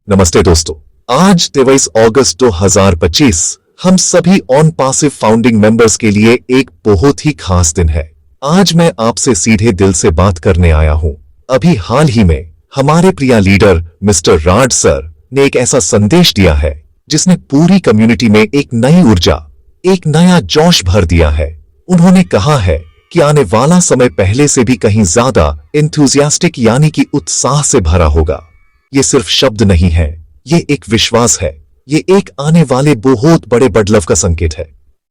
नमस्ते दोस्तों। आज 23 अगस्त 2025 हम सभी ऑन पासिव फाउंडिंग मेंबर्स के लिए एक बहुत ही खास दिन है। आज मैं आपसे सीधे दिल से बात करने आया हूं। अभी हाल ही में हमारे प्रिय लीडर मिस्टर राज सर ने एक ऐसा संदेश दिया है जिसने पूरी कम्युनिटी में एक नई ऊर्जा, एक नया जोश भर दिया है। उन्होंने कहा है कि आने वाला समय पहले से भी कहीं ज्यादा एंथुसियास्टिक यानी कि उत्साह से भरा होगा। ये सिर्फ शब्द नहीं है, ये एक विश्वास है, ये एक आने वाले बहुत बड़े बदलाव का संकेत है।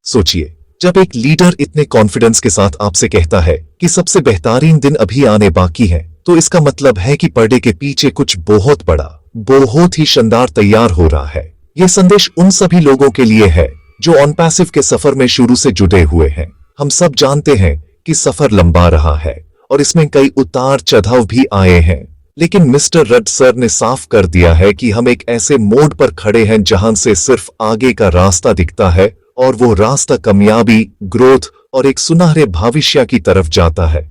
सोचिए, जब एक लीडर इतने कॉन्फिडेंस के साथ आपसे कहता है कि सबसे बेहतरीन दिन अभी आने बाकी है, तो इसका मतलब है कि पर्दे के पीछे कुछ बहुत बड़ा, बहुत ही शानदार तैयार हो रहा है। ये संदेश उन सभी लोगों के लिए है जो ऑन पैसिव के सफर में शुरू से जुड़े हुए हैं। हम सब जानते हैं कि सफर लंबा रहा है और इसमें कई उतार चढ़ाव भी आए हैं, लेकिन मिस्टर रड सर ने साफ कर दिया है कि हम एक ऐसे मोड़ पर खड़े हैं जहां से सिर्फ आगे का रास्ता दिखता है और वो रास्ता कामयाबी, ग्रोथ और एक सुनहरे भविष्य की तरफ जाता है।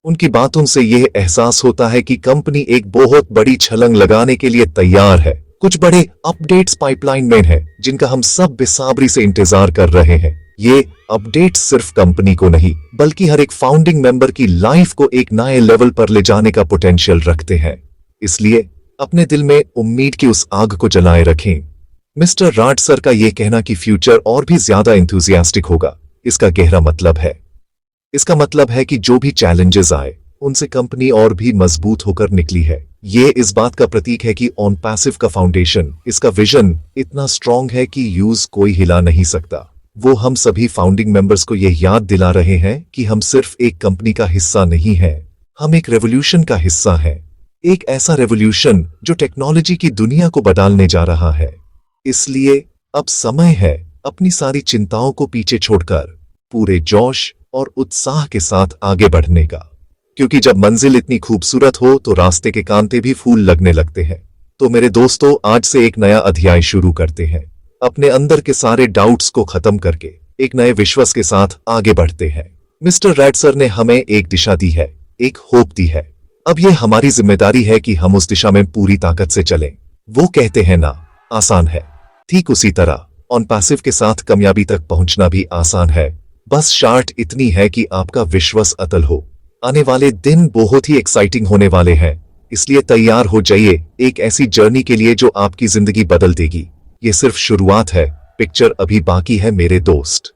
उनकी बातों से यह एहसास होता है कि कंपनी एक बहुत बड़ी छलांग लगाने के लिए तैयार है। कुछ बड़े अपडेट्स पाइपलाइन में हैं जिनका हम सब बेसब्री से इंतजार कर रहे हैं। ये अपडेट्स सिर्फ कंपनी को नहीं बल्कि हर एक फाउंडिंग मेंबर की लाइफ को एक नए लेवल पर ले जाने का पोटेंशियल रखते हैं। इसलिए अपने दिल में उम्मीद की उस आग को जलाए रखें। मिस्टर राज सर का यह कहना कि फ्यूचर और भी ज्यादा एंथुसियास्टिक होगा, इसका गहरा मतलब है। इसका मतलब है कि जो भी चैलेंजेस आए उनसे कंपनी और भी मजबूत होकर निकली है। ये इस बात का प्रतीक है कि ऑन पैसिव का फाउंडेशन, इसका विजन इतना स्ट्रांग है कि यूज कोई हिला नहीं सकता। वो हम सभी फाउंडिंग मेंबर्स को यह याद दिला रहे हैं कि हम सिर्फ एक कंपनी का हिस्सा नहीं है, हम एक रेवोल्यूशन का हिस्सा है। एक ऐसा रेवोल्यूशन जो टेक्नोलॉजी की दुनिया को बदलने जा रहा है। इसलिए अब समय है अपनी सारी चिंताओं को पीछे छोड़कर पूरे जोश और उत्साह के साथ आगे बढ़ने का। क्योंकि जब मंजिल इतनी खूबसूरत हो तो रास्ते के कांटे भी फूल लगने लगते हैं। तो मेरे दोस्तों, आज से एक नया अध्याय शुरू करते हैं। अपने अंदर के सारे डाउट्स को खत्म करके एक नए विश्वास के साथ आगे बढ़ते हैं। मिस्टर रैड सर ने हमें एक दिशा दी है, एक होप दी है। अब यह हमारी जिम्मेदारी है कि हम उस दिशा में पूरी ताकत से चलें। वो कहते हैं ना, आसान है, ठीक उसी तरह ऑन पैसिव के साथ कामयाबी तक पहुंचना भी आसान है। बस शर्त इतनी है कि आपका विश्वास अटल हो। आने वाले दिन बहुत ही एक्साइटिंग होने वाले हैं, इसलिए तैयार हो जाइए एक ऐसी जर्नी के लिए जो आपकी जिंदगी बदल देगी। ये सिर्फ शुरुआत है, पिक्चर अभी बाकी है मेरे दोस्त।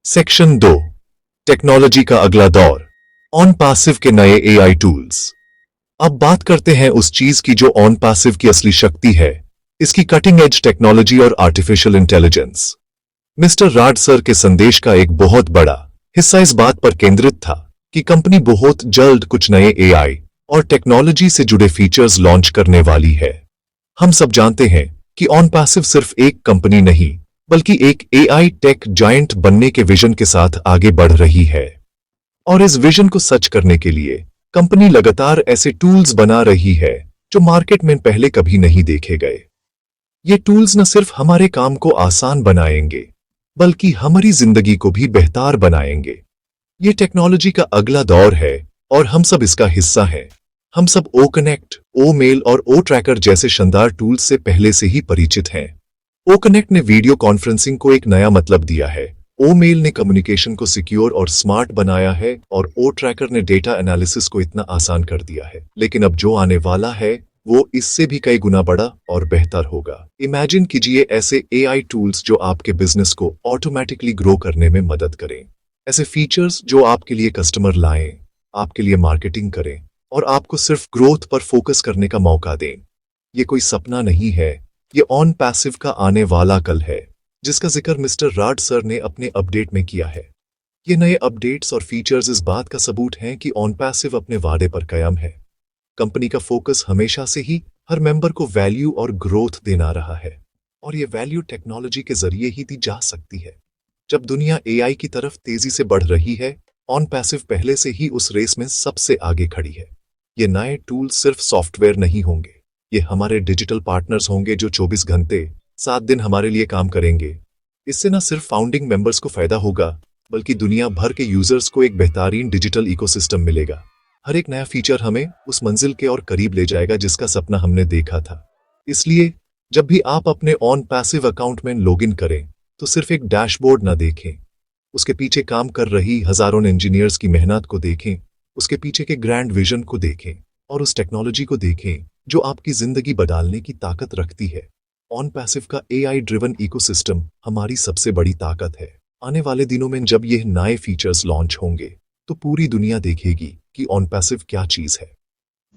सेक्शन 2, टेक्नोलॉजी का अगला दौर, ऑन पैसिव के नए एआई टूल्स। अब बात करते हैं उस चीज की जो ऑन पैसिव की असली शक्ति है, इसकी कटिंग एज टेक्नोलॉजी और आर्टिफिशियल इंटेलिजेंस। मिस्टर राज सर के संदेश का एक बहुत बड़ा हिस्सा इस बात पर केंद्रित था कि कंपनी बहुत जल्द कुछ नए एआई और टेक्नोलॉजी से जुड़े फीचर्स लॉन्च करने वाली है। हम सब जानते हैं कि ऑन पैसिव सिर्फ एक कंपनी नहीं बल्कि एक एआई टेक जायंट बनने के विजन के साथ आगे बढ़ रही है। और इस विजन को सच करने के लिए कंपनी लगातार ऐसे टूल्स बना रही है जो मार्केट में पहले कभी नहीं देखे गए। ये टूल्स न सिर्फ हमारे काम को आसान बनाएंगे बल्कि हमारी जिंदगी को भी बेहतर बनाएंगे। ये टेक्नोलॉजी का अगला दौर है और हम सब इसका हिस्सा हैं। हम सब ओ कनेक्ट, ओ मेल और ओ ट्रैकर जैसे शानदार टूल्स से पहले से ही परिचित हैं। ओ कनेक्ट ने वीडियो कॉन्फ्रेंसिंग को एक नया मतलब दिया है, ओ मेल ने कम्युनिकेशन को सिक्योर और स्मार्ट बनाया है और ओ ट्रैकर ने डेटा एनालिसिस को इतना आसान कर दिया है। लेकिन अब जो आने वाला है वो इससे भी कई गुना बड़ा और बेहतर होगा। इमेजिन कीजिए ऐसे एआई टूल्स जो आपके बिजनेस को ऑटोमेटिकली ग्रो करने में मदद करें। ऐसे फीचर्स जो आपके लिए कस्टमर लाएं, आपके लिए मार्केटिंग करें और आपको सिर्फ ग्रोथ पर फोकस करने का मौका दें। ये कोई सपना नहीं है, ये ऑन पैसिव का आने वाला कल है जिसका जिक्र मिस्टर राज सर ने अपने अपडेट में किया है। ये नए अपडेट्स और फीचर्स इस बात का सबूत हैं कि ऑन पैसिव अपने वादे पर कायम है। कंपनी का फोकस हमेशा से ही हर मेंबर को वैल्यू और ग्रोथ देना रहा है और ये वैल्यू टेक्नोलॉजी के जरिए ही दी जा सकती है। जब दुनिया एआई की तरफ तेजी से बढ़ रही है, ऑन पैसिव पहले से ही उस रेस में सबसे आगे खड़ी है। ये नए टूल्स सिर्फ सॉफ्टवेयर नहीं होंगे, ये हमारे डिजिटल पार्टनर्स होंगे जो 24 घंटे 7 दिन हमारे लिए काम करेंगे। इससे न सिर्फ फाउंडिंग मेंबर्स को फायदा होगा बल्कि दुनिया भर के यूजर्स को एक बेहतरीन डिजिटल इकोसिस्टम मिलेगा। हर एक नया फीचर हमें उस मंजिल के और करीब ले जाएगा जिसका सपना हमने देखा था। इसलिए जब भी आप अपने ऑन पैसिव अकाउंट में लॉगिन करें तो सिर्फ एक डैशबोर्ड ना देखें, उसके पीछे काम कर रही हजारों इंजीनियर्स की मेहनत को देखें, उसके पीछे के ग्रैंड विजन को देखें और उस टेक्नोलॉजी को देखें जो आपकी जिंदगी बदलने की ताकत रखती है। ऑन पैसिव का AI ड्रिवन इकोसिस्टम हमारी सबसे बड़ी ताकत है। आने वाले दिनों में जब ये नए फीचर्स लॉन्च होंगे तो पूरी दुनिया देखेगी कि ऑन पैसिव क्या चीज है।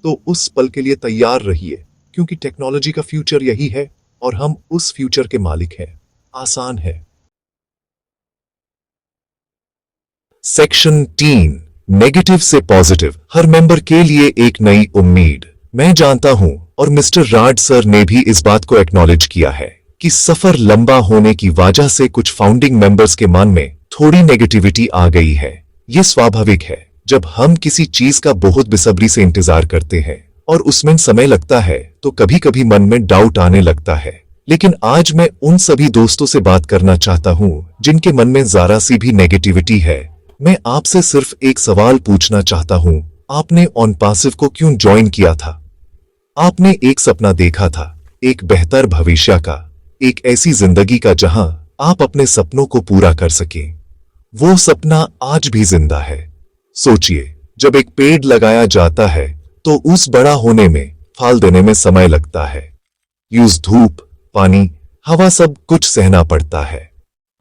तो उस पल के लिए तैयार रहिए, क्योंकि टेक्नोलॉजी का फ्यूचर यही है और हम उस फ्यूचर के मालिक हैं। आसान है। सेक्शन 3, नेगेटिव से पॉजिटिव। हर मेंबर के लिए एक नई उम्मीद। मैं जानता हूं और मिस्टर राड सर ने भी इस बात को एक्नॉलेज किया है कि सफर लंबा होने की वजह से कुछ फाउंडिंग मेंबर्स के मन में थोड़ी नेगेटिविटी आ गई है। यह स्वाभाविक है। जब हम किसी चीज का बहुत बेसब्री से इंतजार करते हैं और उसमें समय लगता है तो कभी कभी मन में डाउट आने लगता है। लेकिन आज मैं उन सभी दोस्तों से बात करना चाहता हूं जिनके मन में जरा सी भी नेगेटिविटी है। मैं आपसे सिर्फ एक सवाल पूछना चाहता हूं, आपने ऑन पैसिव को क्यों ज्वाइन किया था? आपने एक सपना देखा था, एक बेहतर भविष्य का, एक ऐसी जिंदगी का जहां आप अपने सपनों को पूरा कर सकें। वो सपना आज भी जिंदा है। सोचिए, जब एक पेड़ लगाया जाता है तो उस बड़ा होने में, फल देने में समय लगता है। यूज धूप, पानी, हवा सब कुछ सहना पड़ता है।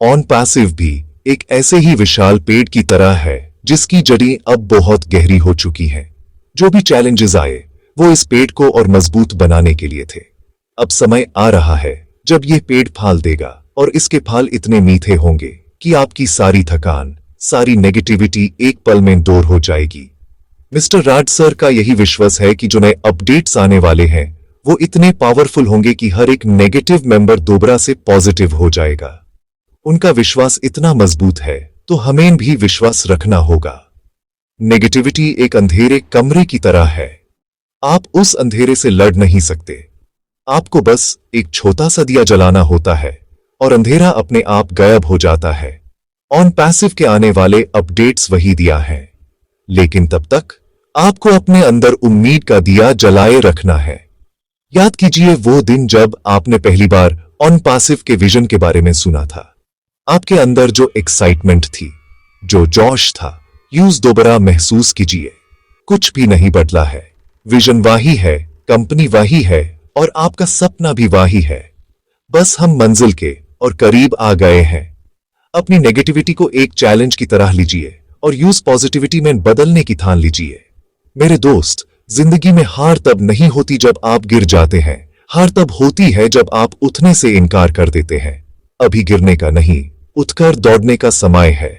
ऑन पैसिव भी एक ऐसे ही विशाल पेड़ की तरह है जिसकी जड़ी अब बहुत गहरी हो चुकी है। जो भी चैलेंजेस आए वो इस पेड़ को और मजबूत बनाने के लिए थे। अब समय आ रहा है जब यह पेड़ फल देगा और इसके फल इतने मीठे होंगे कि आपकी सारी थकान, सारी नेगेटिविटी एक पल में दूर हो जाएगी। मिस्टर राड सर का यही विश्वास है कि जो नए अपडेट्स आने वाले हैं वो इतने पावरफुल होंगे कि हर एक नेगेटिव मेंबर दोबारा से पॉजिटिव हो जाएगा। उनका विश्वास इतना मजबूत है तो हमें भी विश्वास रखना होगा। नेगेटिविटी एक अंधेरे कमरे की तरह है। आप उस अंधेरे से लड़ नहीं सकते। आपको बस एक छोटा सा दिया जलाना होता है और अंधेरा अपने आप गायब हो जाता है। ऑन पैसिव के आने वाले अपडेट्स वही दिया है, लेकिन तब तक आपको अपने अंदर उम्मीद का दिया जलाए रखना है। याद कीजिए वो दिन जब आपने पहली बार ऑन पैसिव के विजन के बारे में सुना था। आपके अंदर जो एक्साइटमेंट थी, जो जोश था, यूज दोबारा महसूस कीजिए। कुछ भी नहीं बदला है। विजन वही है, कंपनी वही है और आपका सपना भी वही है। बस हम मंजिल के और करीब आ गए हैं। अपनी नेगेटिविटी को एक चैलेंज की तरह लीजिए और यूज पॉजिटिविटी में बदलने की ठान लीजिए। मेरे दोस्त, जिंदगी में हार तब नहीं होती जब आप गिर जाते हैं। हार तब होती है जब आप उठने से इनकार कर देते हैं। अभी गिरने का नहीं, उठकर दौड़ने का समय है।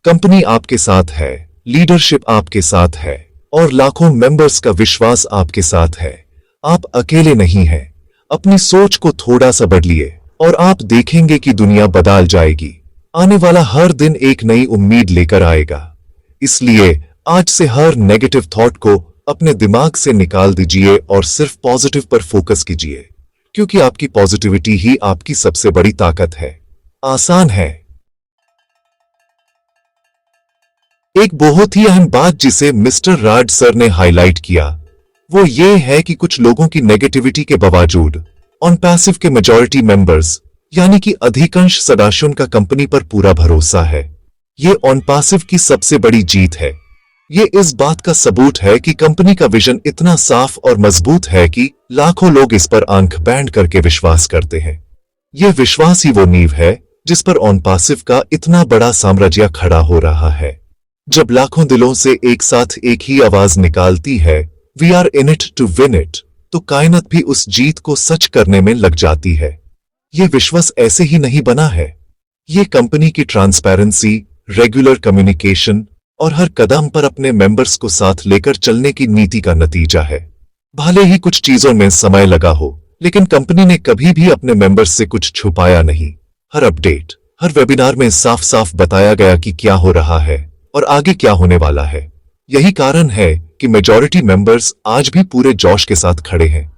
कंपनी आपके साथ है, लीडरशिप आपके साथ है और लाखों मेंबर्स का विश्वास आपके साथ है। आप अकेले नहीं हैं। अपनी सोच को थोड़ा सा बदलिए और आप देखेंगे कि दुनिया बदल जाएगी। आने वाला हर दिन एक नई उम्मीद लेकर आएगा। इसलिए आज से हर नेगेटिव थॉट को अपने दिमाग से निकाल दीजिए और सिर्फ पॉजिटिव पर फोकस कीजिए, क्योंकि आपकी पॉजिटिविटी ही आपकी सबसे बड़ी ताकत है। आसान है। एक बहुत ही अहम बात जिसे मिस्टर राड सर ने हाईलाइट किया वो ये है कि कुछ लोगों की नेगेटिविटी के बावजूद ऑन पैसिव के मेजॉरिटी मेंबर्स यानी कि अधिकांश सदस्यों का कंपनी पर पूरा भरोसा है। ये ऑन पैसिव की सबसे बड़ी जीत है। ये इस बात का सबूत है कि कंपनी का विजन इतना साफ और मजबूत है कि लाखों लोग इस पर आंख बैंड करके विश्वास करते हैं। यह विश्वास ही वो नींव है जिस पर ऑन पैसिव का इतना बड़ा साम्राज्य खड़ा हो रहा है। जब लाखों दिलों से एक साथ एक ही आवाज निकालती है, we are in it to win it, तो कायनात भी उस जीत को सच करने में लग जाती है। यह विश्वास ऐसे ही नहीं बना है। ये कंपनी की ट्रांसपेरेंसी, रेगुलर कम्युनिकेशन और हर कदम पर अपने मेंबर्स को साथ लेकर चलने की नीति का नतीजा है। भले ही कुछ चीजों में समय लगा हो, लेकिन कंपनी ने कभी भी अपने मेंबर्स से कुछ छुपाया नहीं। हर अपडेट, हर वेबिनार में साफ साफ बताया गया कि क्या हो रहा है और आगे क्या होने वाला है। यही कारण है कि मेजॉरिटी मेंबर्स आज भी पूरे जोश के साथ खड़े हैं।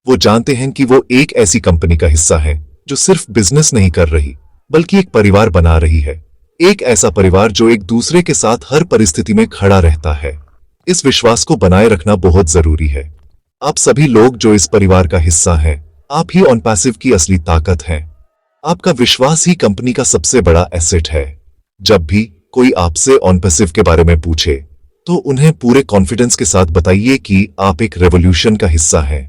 वो जानते हैं कि वो एक ऐसी कंपनी का हिस्सा है जो सिर्फ बिजनेस नहीं कर रही, बल्कि एक परिवार बना रही है। एक ऐसा परिवार जो एक दूसरे के साथ हर परिस्थिति में खड़ा रहता है। इस विश्वास को बनाए रखना बहुत जरूरी है। आप सभी लोग जो इस परिवार का हिस्सा हैं, आप ही ऑन पैसिव की असली ताकत हैं। आपका विश्वास ही कंपनी का सबसे बड़ा एसेट है। जब भी कोई आपसे ऑन पैसिव के बारे में पूछे तो उन्हें पूरे कॉन्फिडेंस के साथ बताइए कि आप एक रेवोल्यूशन का हिस्सा हैं।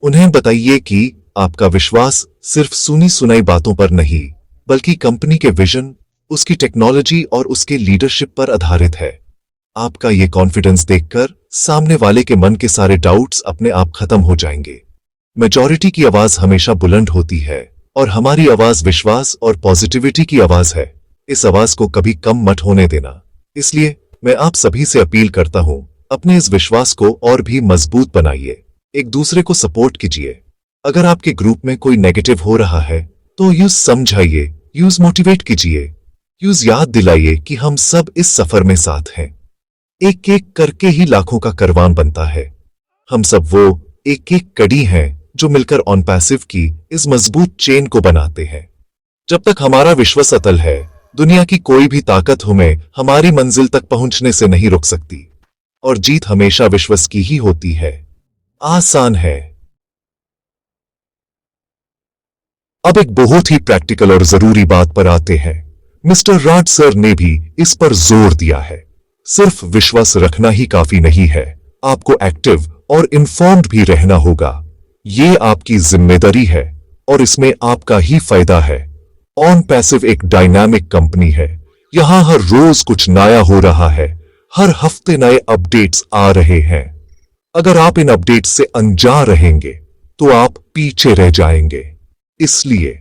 उन्हें बताइए कि आपका विश्वास सिर्फ सुनी सुनाई बातों पर नहीं, बल्कि कंपनी के विजन, उसकी टेक्नोलॉजी और उसके लीडरशिप पर आधारित है। आपका ये कॉन्फिडेंस देखकर सामने वाले के मन के सारे डाउट्स अपने आप खत्म हो जाएंगे। मेजॉरिटी की आवाज हमेशा बुलंद होती है और हमारी आवाज विश्वास और पॉजिटिविटी की आवाज है। इस आवाज को कभी कम मत होने देना। इसलिए मैं आप सभी से अपील करता हूं, अपने इस विश्वास को और भी मजबूत बनाइए। एक दूसरे को सपोर्ट कीजिए। अगर आपके ग्रुप में कोई नेगेटिव हो रहा है तो यूज समझाइए, यूज मोटिवेट कीजिए, यूज याद दिलाइए कि हम सब इस सफर में साथ हैं। एक एक करके ही लाखों का कारवां बनता है। हम सब वो एक एक कड़ी हैं जो मिलकर ऑन पैसिव की इस मजबूत चेन को बनाते हैं। जब तक हमारा विश्वास अटल है, दुनिया की कोई भी ताकत हमें हमारी मंजिल तक पहुंचने से नहीं रोक सकती। और जीत हमेशा विश्वास की ही होती है। आसान है। अब एक बहुत ही प्रैक्टिकल और जरूरी बात पर आते हैं। मिस्टर राज सर ने भी इस पर जोर दिया है। सिर्फ विश्वास रखना ही काफी नहीं है, आपको एक्टिव और इन्फॉर्म्ड भी रहना होगा। ये आपकी जिम्मेदारी है और इसमें आपका ही फायदा है। ऑन पैसिव एक डायनामिक कंपनी है। यहां हर रोज कुछ नया हो रहा है। हर हफ्ते नए अपडेट्स आ रहे हैं। अगर आप इन अपडेट्स से अनजान रहेंगे तो आप पीछे रह जाएंगे। इसलिए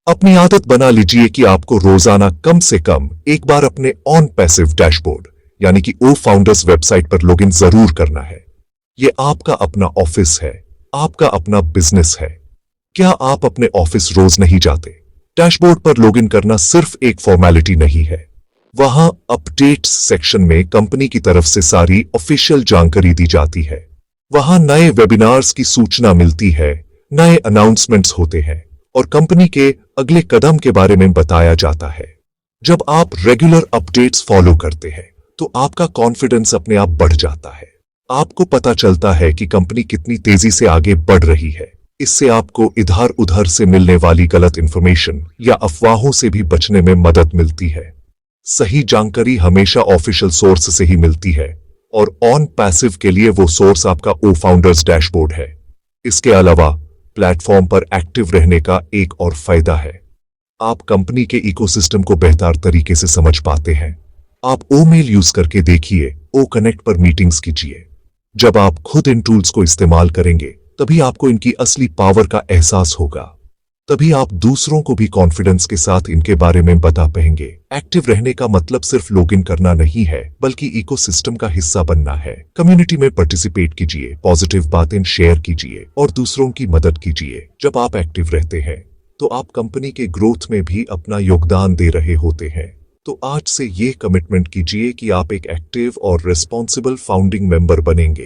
अपनी आदत बना लीजिए कि आपको रोजाना कम से कम एक बार अपने ऑन पैसिव डैशबोर्ड यानी कि ओ फाउंडर्स वेबसाइट पर लॉगिन जरूर करना है। यह आपका अपना ऑफिस है, आपका अपना बिजनेस है। क्या आप अपने ऑफिस रोज नहीं जाते? डैशबोर्ड पर लॉगिन करना सिर्फ एक फॉर्मेलिटी नहीं है। वहां अपडेट्स सेक्शन में कंपनी की तरफ से सारी ऑफिशियल जानकारी दी जाती है। वहां नए वेबिनार्स की सूचना मिलती है, नए अनाउंसमेंट्स होते हैं और कंपनी के अगले कदम के बारे में बताया जाता है। जब आप रेगुलर अपडेट्स फॉलो करते हैं तो आपका कॉन्फिडेंस अपने आप बढ़ जाता है। आपको पता चलता है कि कंपनी कितनी तेजी से आगे बढ़ रही है। इससे आपको इधर उधर से मिलने वाली गलत इंफॉर्मेशन या अफवाहों से भी बचने में मदद मिलती है। सही जानकारी हमेशा ऑफिशियल सोर्स से ही मिलती है और ऑन पैसिव के लिए वो सोर्स आपका ओ फाउंडर्स डैशबोर्ड है। इसके अलावा प्लेटफॉर्म पर एक्टिव रहने का एक और फायदा है। आप कंपनी के इकोसिस्टम को बेहतर तरीके से समझ पाते हैं। आप ओ मेल यूज करके देखिए, ओ कनेक्ट पर मीटिंग्स कीजिए। जब आप खुद इन टूल्स को इस्तेमाल करेंगे तभी आपको इनकी असली पावर का एहसास होगा। तभी आप दूसरों को भी कॉन्फिडेंस के साथ इनके बारे में बता पाएंगे। एक्टिव रहने का मतलब सिर्फ लॉगिन करना नहीं है, बल्कि इकोसिस्टम का हिस्सा बनना है। कम्युनिटी में पार्टिसिपेट कीजिए, पॉजिटिव बातें शेयर कीजिए और दूसरों की मदद कीजिए। जब आप एक्टिव रहते हैं तो आप कंपनी के ग्रोथ में भी अपना योगदान दे रहे होते हैं। तो आज से ये कमिटमेंट कीजिए कि आप एक एक्टिव और रिस्पॉन्सिबल फाउंडिंग मेंबर बनेंगे।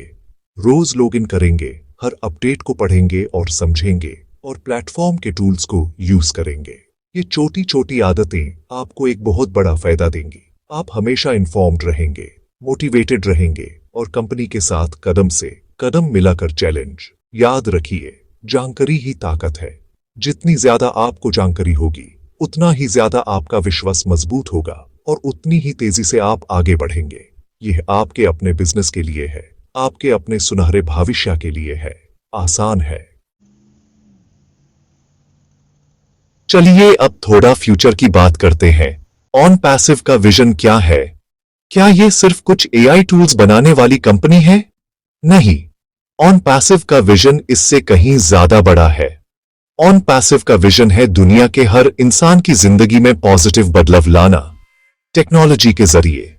रोज लॉगिन करेंगे, हर अपडेट को पढ़ेंगे और समझेंगे और प्लेटफॉर्म के टूल्स को यूज करेंगे। ये छोटी छोटी आदतें आपको एक बहुत बड़ा फायदा देंगी। आप हमेशा इन्फॉर्म्ड रहेंगे, मोटिवेटेड रहेंगे और कंपनी के साथ कदम से कदम मिलाकर चैलेंज। याद रखिए, जानकारी ही ताकत है। जितनी ज्यादा आपको जानकारी होगी उतना ही ज्यादा आपका विश्वास मजबूत होगा और उतनी ही तेजी से आप आगे बढ़ेंगे। यह आपके अपने बिजनेस के लिए है, आपके अपने सुनहरे भविष्य के लिए है। आसान है। चलिए अब थोड़ा फ्यूचर की बात करते हैं। ऑन पैसिव का विजन क्या है? क्या यह सिर्फ कुछ एआई टूल्स बनाने वाली कंपनी है? नहीं, ऑन पैसिव का विजन इससे कहीं ज्यादा बड़ा है। ऑन पैसिव का विजन है दुनिया के हर इंसान की जिंदगी में पॉजिटिव बदलाव लाना, टेक्नोलॉजी के जरिए।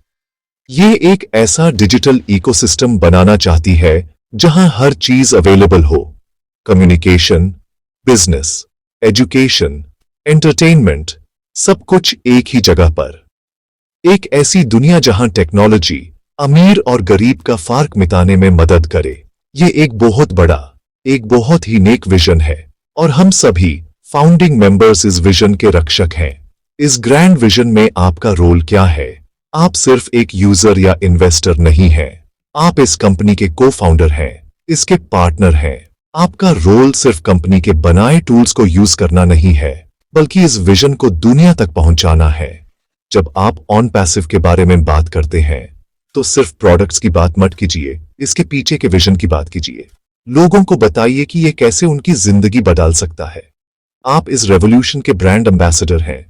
ये एक ऐसा डिजिटल इकोसिस्टम बनाना चाहती है जहां हर चीज अवेलेबल हो। कम्युनिकेशन, बिजनेस, एजुकेशन, एंटरटेनमेंट, सब कुछ एक ही जगह पर। एक ऐसी दुनिया जहां टेक्नोलॉजी अमीर और गरीब का फर्क मिटाने में मदद करे। ये एक बहुत बड़ा, एक बहुत ही नेक विजन है और हम सभी फाउंडिंग मेंबर्स इस विजन के रक्षक हैं। इस ग्रैंड विजन में आपका रोल क्या है? आप सिर्फ एक यूजर या इन्वेस्टर नहीं हैं। आप इस कंपनी के को फाउंडर हैं, इसके पार्टनर हैं। आपका रोल सिर्फ कंपनी के बनाए टूल्स को यूज करना नहीं है, बल्कि इस विजन को दुनिया तक पहुंचाना है। जब आप ऑन पैसिव के बारे में बात करते हैं तो सिर्फ प्रोडक्ट्स की बात मत कीजिए, इसके पीछे के विजन की बात कीजिए। लोगों को बताइए कि यह कैसे उनकी जिंदगी बदल सकता है। आप इस रेवोल्यूशन के ब्रांड एम्बेसडर हैं।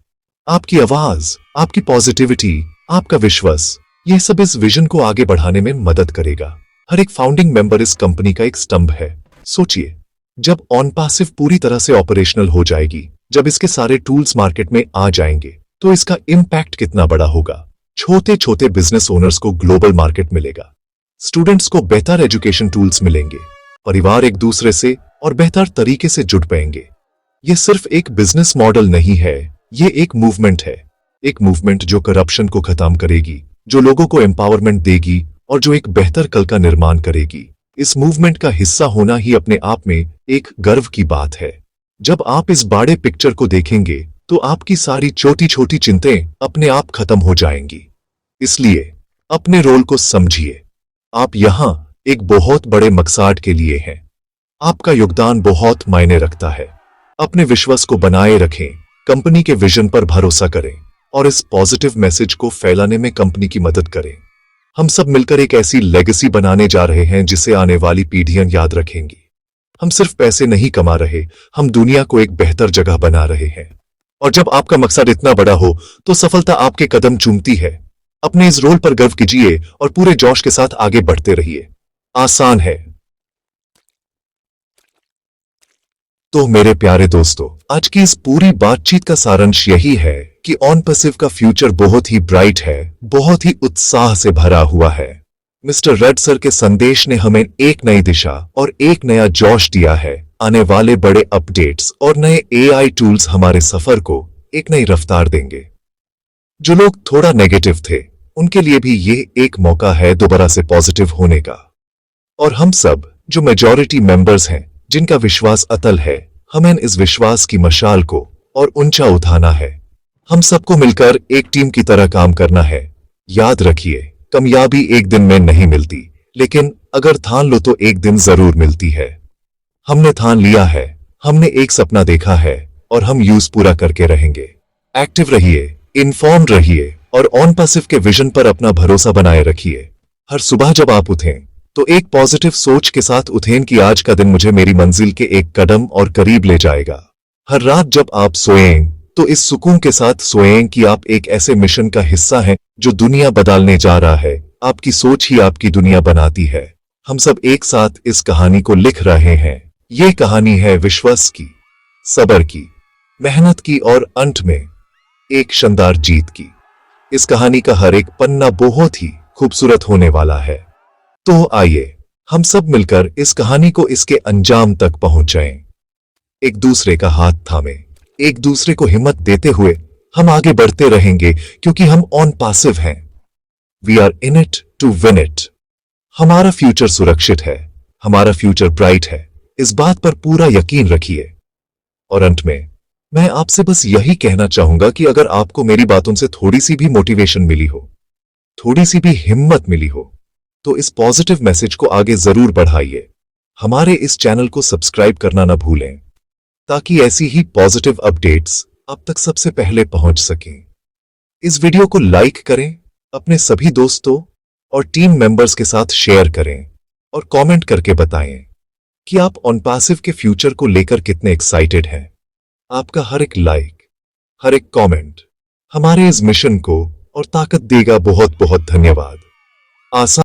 आपकी आवाज, आपकी पॉजिटिविटी, आपका विश्वास, यह सब इस विजन को आगे बढ़ाने में मदद करेगा। हर एक फाउंडिंग मेंबर इस कंपनी का एक स्तंभ है। सोचिए, जब ऑन पैसिव पूरी तरह से ऑपरेशनल हो जाएगी, जब इसके सारे टूल्स मार्केट में आ जाएंगे, तो इसका इम्पैक्ट कितना बड़ा होगा। छोटे छोटे बिजनेस ओनर्स को ग्लोबल मार्केट मिलेगा, स्टूडेंट्स को बेहतर एजुकेशन टूल्स मिलेंगे, परिवार एक दूसरे से और बेहतर तरीके से जुड़ पाएंगे। यह सिर्फ एक बिजनेस मॉडल नहीं है, यह एक मूवमेंट है। एक मूवमेंट जो करप्शन को खत्म करेगी, जो लोगों को एम्पावरमेंट देगी और जो एक बेहतर कल का निर्माण करेगी। इस मूवमेंट का हिस्सा होना ही अपने आप में एक गर्व की बात है। जब आप इस बड़े पिक्चर को देखेंगे तो आपकी सारी छोटी छोटी चिंताएं अपने आप खत्म हो जाएंगी। इसलिए अपने रोल को समझिए। आप यहां एक बहुत बड़े मकसद के लिए हैं। आपका योगदान बहुत मायने रखता है। अपने विश्वास को बनाए रखें, कंपनी के विजन पर भरोसा करें और इस पॉजिटिव मैसेज को फैलाने में कंपनी की मदद करें। हम सब मिलकर एक ऐसी लेगेसी बनाने जा रहे हैं जिसे आने वाली पीढ़ियां याद रखेंगी। हम सिर्फ पैसे नहीं कमा रहे, हम दुनिया को एक बेहतर जगह बना रहे हैं। और जब आपका मकसद इतना बड़ा हो तो सफलता आपके कदम चूमती है। अपने इस रोल पर गर्व कीजिए और पूरे जोश के साथ आगे बढ़ते रहिए। आसान है। तो मेरे प्यारे दोस्तों, आज की इस पूरी बातचीत का सारांश यही है कि ऑन पैसिव का फ्यूचर बहुत ही ब्राइट है, बहुत ही उत्साह से भरा हुआ है। मिस्टर रेड सर के संदेश ने हमें एक नई दिशा और एक नया जोश दिया है। आने वाले बड़े अपडेट्स और नए एआई टूल्स हमारे सफर को एक नई रफ्तार देंगे। जो लोग थोड़ा नेगेटिव थे, उनके लिए भी ये एक मौका है दोबारा से पॉजिटिव होने का। और हम सब जो मेजॉरिटी मेंबर्स हैं, जिनका विश्वास अतल है, हमें इस विश्वास की मशाल को और ऊंचा उठाना है। हम सबको मिलकर एक टीम की तरह काम करना है। याद रखिए, कामयाबी एक दिन में नहीं मिलती, लेकिन अगर ठान लो तो एक दिन जरूर मिलती है। हमने ठान लिया है, हमने एक सपना देखा है और हम यूज पूरा करके रहेंगे। एक्टिव रहिए, इन्फॉर्म्ड रहिए और ऑन पैसिव के विजन पर अपना भरोसा बनाए रखिए। हर सुबह जब आप उठें तो एक पॉजिटिव सोच के साथ उठें कि आज का दिन मुझे मेरी मंजिल के एक कदम और करीब ले जाएगा। हर रात जब आप सोएं तो इस सुकून के साथ सोएं कि आप एक ऐसे मिशन का हिस्सा हैं जो दुनिया बदलने जा रहा है। आपकी सोच ही आपकी दुनिया बनाती है। हम सब एक साथ इस कहानी को लिख रहे हैं। ये कहानी है विश्वास की, सब्र की, मेहनत की और अंत में एक शानदार जीत की। इस कहानी का हर एक पन्ना बहुत ही खूबसूरत होने वाला है। तो आइए हम सब मिलकर इस कहानी को इसके अंजाम तक पहुंचाएं। एक दूसरे का हाथ थामे, एक दूसरे को हिम्मत देते हुए हम आगे बढ़ते रहेंगे, क्योंकि हम ऑन पैसिव हैं। We are in it to win it. हमारा फ्यूचर सुरक्षित है, हमारा फ्यूचर ब्राइट है। इस बात पर पूरा यकीन रखिए। और अंत में मैं आपसे बस यही कहना चाहूंगा कि अगर आपको मेरी बातों से थोड़ी सी भी मोटिवेशन मिली हो, थोड़ी सी भी हिम्मत मिली हो, तो इस पॉजिटिव मैसेज को आगे जरूर बढ़ाइए। हमारे इस चैनल को सब्सक्राइब करना ना भूलें, ताकि ऐसी ही पॉजिटिव अपडेट्स आप तक सबसे पहले पहुंच सकें। इस वीडियो को लाइक करें, अपने सभी दोस्तों और टीम मेंबर्स के साथ शेयर करें और कमेंट करके बताएं कि आप ऑन पैसिव के फ्यूचर को लेकर कितने एक्साइटेड हैं। आपका हर एक लाइक, हर एक कमेंट हमारे इस मिशन को और ताकत देगा। बहुत बहुत धन्यवाद। आसान